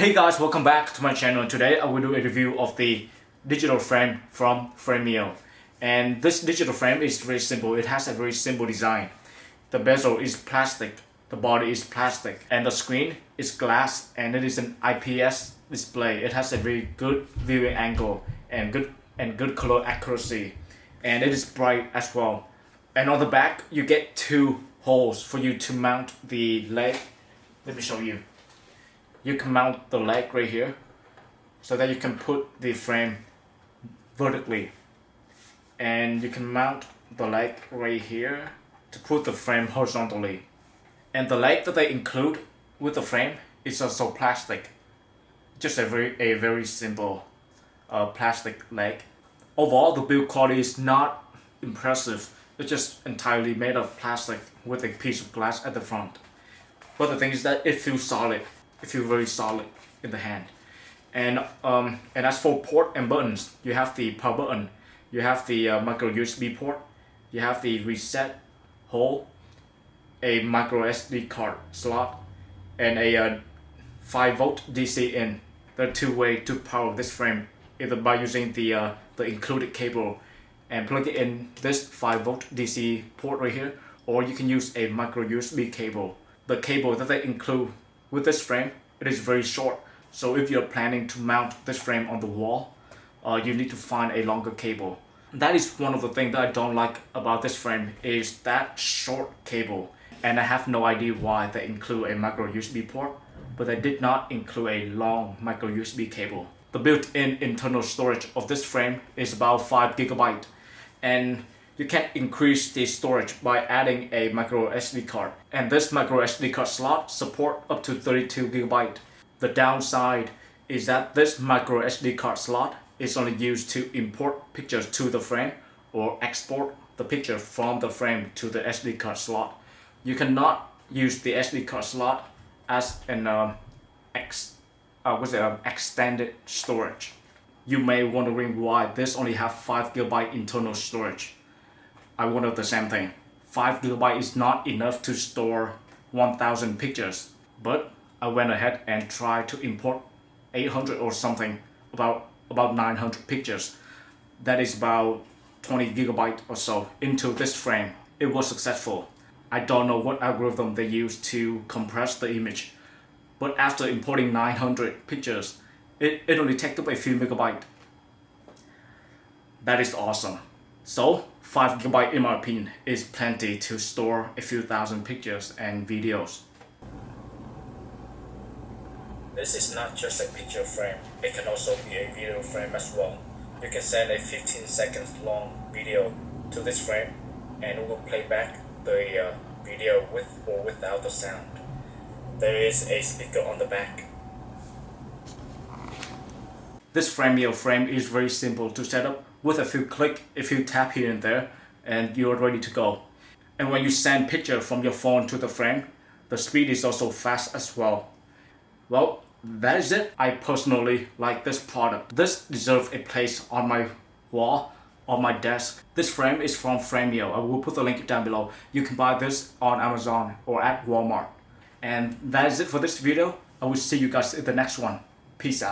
Hey guys, welcome back to my channel. Today I will do a review of the digital frame from Frameo. And this digital frame is very simple. It has a very simple design. The bezel is plastic, the body is plastic, and the screen is glass, and it is an IPS display. It has a very good viewing angle and good color accuracy, and it is bright as well. And on the back you get two holes for you to mount the leg. Let me show you. You can mount the leg right here so that you can put the frame vertically, and you can mount the leg right here to put the frame horizontally. And the leg that they include with the frame is also plastic, just a very simple plastic leg. Overall, the build quality is not impressive. It's just entirely made of plastic with a piece of glass at the front. But the thing is that it feels solid. It feels very solid in the hand. And as for port and buttons, you have the power button, you have the micro USB port, you have the reset hole, a micro SD card slot, and a 5-volt DC in. There are two ways to power this frame, either by using the included cable and plug it in this 5-volt DC port right here, or you can use a micro USB cable. The cable that they include with this frame, it is very short, so if you're planning to mount this frame on the wall, you need to find a longer cable. That is one of the things that I don't like about this frame, is that short cable. And I have no idea why they include a micro USB port, but they did not include a long micro USB cable. The built-in internal storage of this frame is about 5 GB, and you can increase the storage by adding a micro SD card. And this micro SD card slot support up to 32 GB. The downside is that this micro SD card slot is only used to import pictures to the frame or export the picture from the frame to the SD card slot. You cannot use the SD card slot as an extended storage. You may wondering why this only have 5 GB internal storage. I wonder the same thing. 5 GB is not enough to store 1000 pictures, but I went ahead and tried to import 800 or something, about 900 pictures. That is about 20 GB or so into this frame. It was successful. I don't know what algorithm they used to compress the image, but after importing 900 pictures, it only takes up a few megabytes. That is awesome. So 5 GB in my opinion is plenty to store a few thousand pictures and videos. This is not just a picture frame, it can also be a video frame as well. You can send a 15 seconds long video to this frame and it will play back the video with or without the sound. There is a speaker on the back. This Frameo frame is very simple to set up. With a few clicks, if you tap here and there, and you're ready to go. And when you send picture from your phone to the frame, the speed is also fast as well. Well, that is it. I personally like this product. This deserves a place on my wall, on my desk. This frame is from Frameo. I will put the link down below. You can buy this on Amazon or at Walmart. And that is it for this video. I will see you guys in the next one. Peace out.